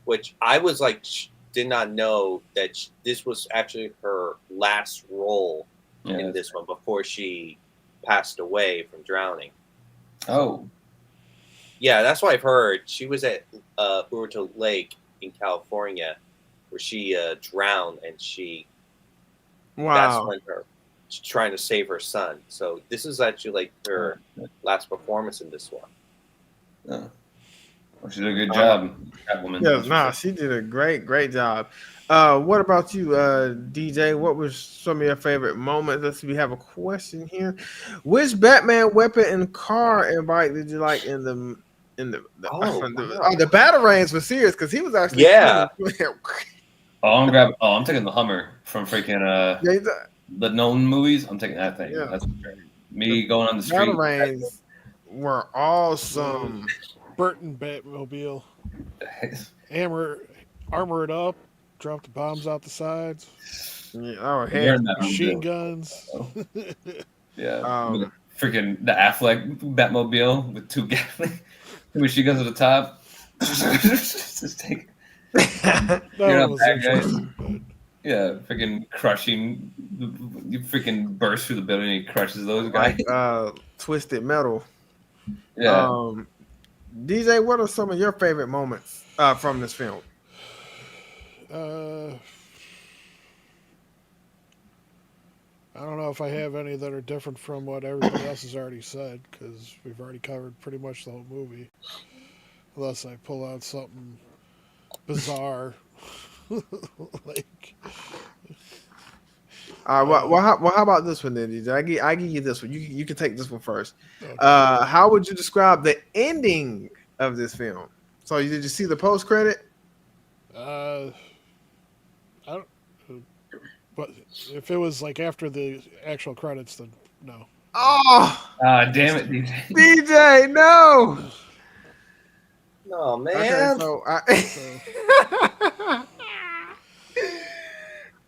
Which I was like, did not know that this was actually her last role in this one before she passed away from drowning. Oh, Yeah, that's what I've heard. She was at Urto Lake in California, where she drowned, and that's when she's trying to save her son. So this is actually like her last performance in this one. well, she did a good job, Catwoman. Yeah, she did a great job. What about you, DJ? What was some of your favorite moments? Let's see, we have a question here. Which Batman weapon and car and bike did you like in the Batarangs was serious because he was actually I'm taking the Hummer from freaking the Nolan movies. I'm taking that thing. Yeah. That's great. Me going on the street. Batarangs were awesome. Burton Batmobile. Armor it up, drop the bombs out the sides. Yeah, machine guns. Yeah. Freaking the Affleck Batmobile with 2 Gatling machine guns at the top. Just take you're not bad guys. Yeah, freaking crushing. You freaking burst through the building and he crushes those guys. Like Twisted Metal. Yeah. DJ, what are some of your favorite moments from this film? I don't know if I have any that are different from what everybody else has already said, because we've already covered pretty much the whole movie. Unless I pull out something bizarre. How about this one then, DJ? I give you this one. You can take this one first. Okay. How would you describe the ending of this film? So did you see the post credit? I don't. But if it was like after the actual credits, then no. Oh, damn it, DJ! DJ, no. Oh man. Okay,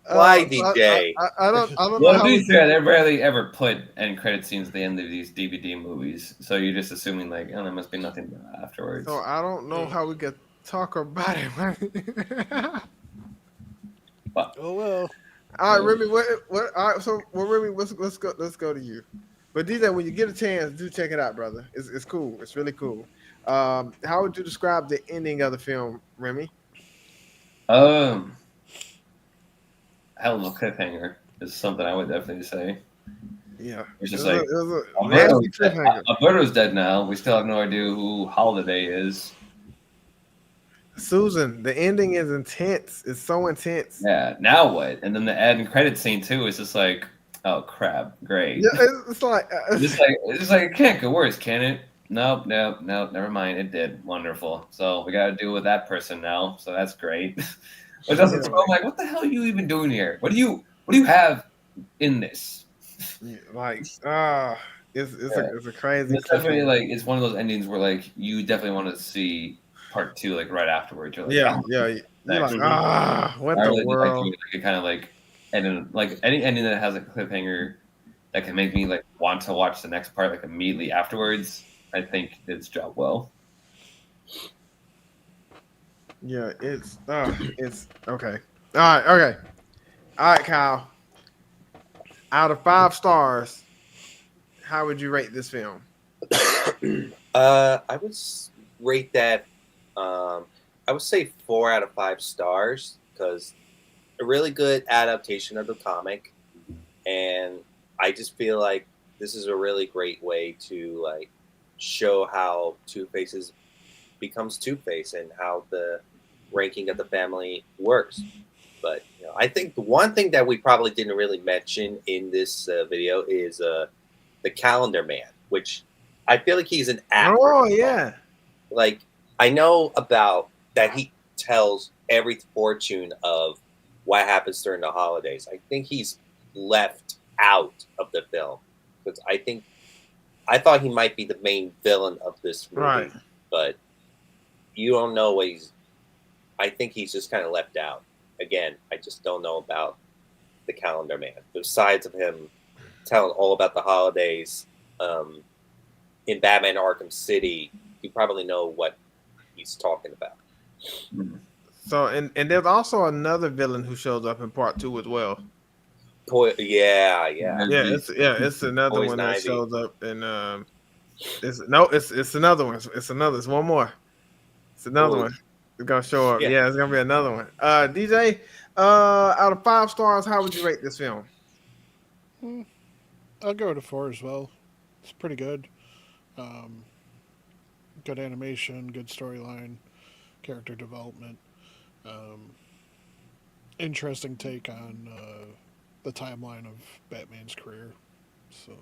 why, DJ? I don't know. Well, to be fair, they rarely ever put end credit scenes at the end of these DVD movies, so you're just assuming like, oh, there must be nothing afterwards. So I don't know how we could talk about it. Oh well. All right, Remy. What? All right, so Remy, let's go to you. But DJ, when you get a chance, do check it out, brother. It's cool. It's really cool. How would you describe the ending of the film, Remy? Hell of a cliffhanger is something I would definitely say. Yeah, it's just like cliffhanger. Alberto's dead now. We still have no idea who Holiday is. Susan, the ending is intense. It's so intense. Yeah. Now what? And then the end credit scene too is just like, Oh crap! Great. Yeah, it's like It's like it can't go worse, can it? Nope, nope, nope. Never mind. It did. Wonderful. So we got to deal with that person now. So that's great. Which yeah, also, I'm like, what the hell are you even doing here? What do you have in this? like Yeah. it's a crazy It's definitely cliffhanger. like it's one of those endings where like you definitely want to see part two like right afterwards. You're like, Yeah, oh, yeah. You're next. like, what I the really do like world? doing like a kind of like ending like any ending that has a cliffhanger that can make me like want to watch the next part like immediately afterwards. I think did its job well. Yeah, it's okay. All right, okay. All right, Kyle. Out of 5 stars, how would you rate this film? I would rate that. I would say 4 out of 5 stars because a really good adaptation of the comic, and I just feel like this is a really great way to like show how Two Faces becomes Two Face and how the ranking of the family works. But I think the one thing that we probably didn't really mention in this video is the Calendar Man, which I feel like he's an actor. Oh yeah. Like I know about that he tells every fortune of what happens during the holidays. I think he's left out of the film because I thought he might be the main villain of this movie, Right. but you don't know what he's. I think he's just kind of left out. Again, I just don't know about the Calendar Man. Besides of him telling all about the holidays in Batman Arkham City, you probably know what he's talking about. So and there's also another villain who shows up in part 2 as well. Yeah. It's another Poison one that Ivy. shows up in it's another one. It's one more. It's another Ooh. one. It's gonna show up. Yeah. Yeah, it's gonna be another one. DJ, out of 5 stars, how would you rate this film? I'll go to 4 as well. It's pretty good. Good animation, good storyline, character development. Interesting take on the timeline of Batman's career. So,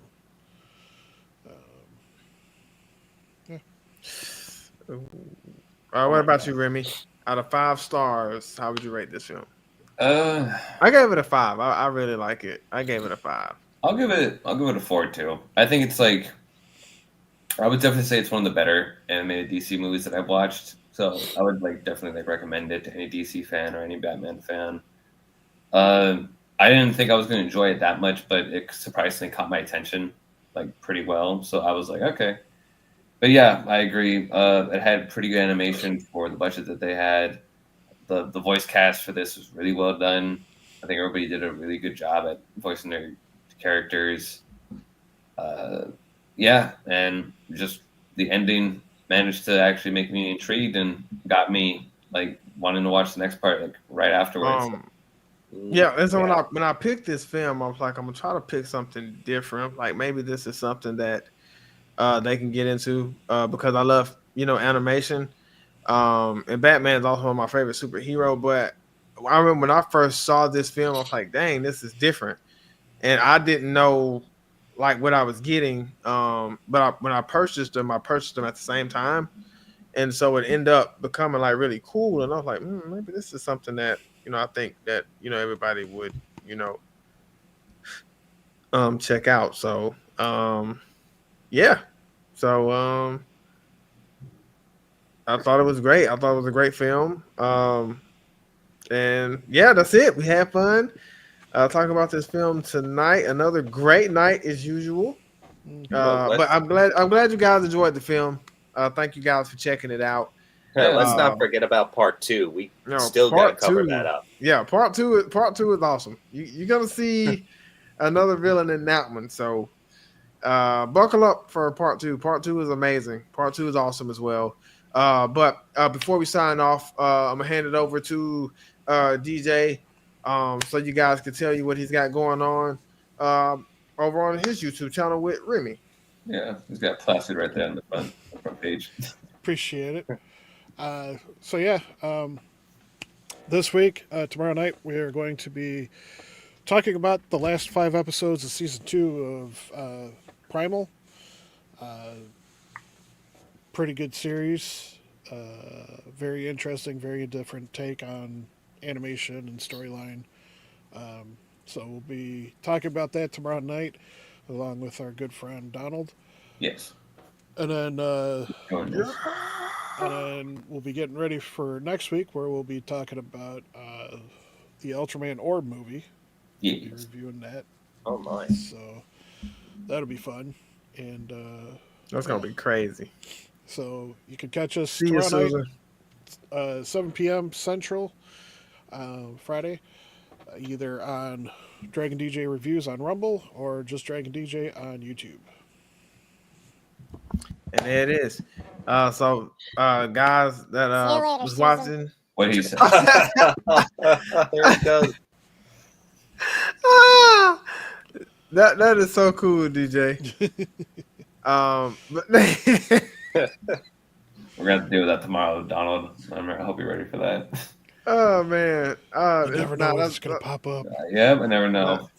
yeah. What about you, Remy? Out of 5 stars, how would you rate this film? Uh, I gave it a 5. I really like it. I gave it a 5. I'll give it a 4 too. I think it's like I would definitely say it's one of the better animated DC movies that I've watched. So I would like definitely like recommend it to any DC fan or any Batman fan. I didn't think I was going to enjoy it that much, but it surprisingly caught my attention like pretty well. So I was like, okay. But yeah, I agree. It had pretty good animation for the budget that they had. The voice cast for this was really well done. I think everybody did a really good job at voicing their characters. Yeah, and just the ending managed to actually make me intrigued and got me like wanting to watch the next part like right afterwards. Yeah, and so when I picked this film, I was like, I'm gonna try to pick something different. Like maybe this is something that they can get into because I love animation. And Batman is also one of my favorite superhero. But I remember when I first saw this film, I was like, dang, this is different. And I didn't know like what I was getting. But when I purchased them at the same time. And so it ended up becoming like really cool. And I was like, maybe this is something that, I think that, everybody would, check out. So, yeah. So, I thought it was great. I thought it was a great film. And yeah, that's it. We had fun talking about this film tonight. Another great night as usual. But I'm glad you guys enjoyed the film. Thank you guys for checking it out. Let's not forget about part 2. We still got to cover that up. Yeah, part two is awesome. You're gonna see another villain in that one. So buckle up for part 2. Part 2 is amazing. Part 2 is awesome as well. But before we sign off, I'm gonna hand it over to DJ, so you guys can tell you what he's got going on over on his YouTube channel with Remy. Yeah, he's got Placid right there on the front page. Appreciate it. So yeah, this week, tomorrow night, we are going to be talking about the last 5 episodes of season 2 of Primal. Pretty good series. Very interesting, very different take on animation and storyline. So we'll be talking about that tomorrow night, along with our good friend Donald. Yes. And then, Join us. and then we'll be getting ready for next week, where we'll be talking about the Ultraman Orb movie. We'll be Yes. reviewing that. Oh my! So that'll be fun. And That's gonna be crazy. so you can catch us See you, tomorrow Susan. night, 7 p.m. Central, Friday, either on Dragon DJ Reviews on Rumble or just Dragon DJ on YouTube. And there it is. So guys that See you later, was Susan. watching. What he said. There it goes. Ah, that is so cool, DJ. But We're gonna have to deal with that tomorrow, Donald. I hope you're ready for that. oh man, You never know what's going to pop up. Yep, I never know.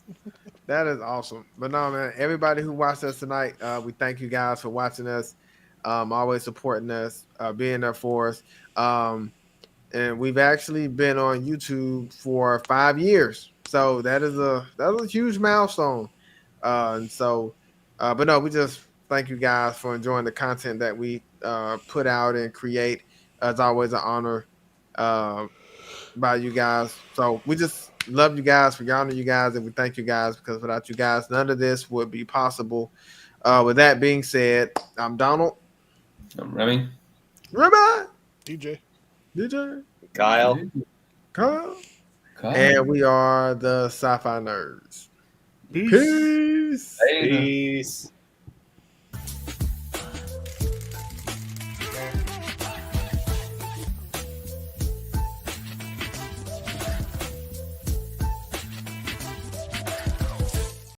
That is awesome. But no, man, everybody who watched us tonight, we thank you guys for watching us, always supporting us, being there for us. And we've actually been on YouTube for 5 years, so that is a huge milestone. And so, but no, we just thank you guys for enjoying the content that we put out and create. It's always an honor by you guys. So we just love you guys, we honor you guys, and we thank you guys, because without you guys, none of this would be possible. With that being said, I'm Donald. I'm Remy. Rabbi. DJ. DJ. Kyle. Kyle. Kyle. And we are the Sci-Fi Nerds. Peace. Peace. Later. Peace.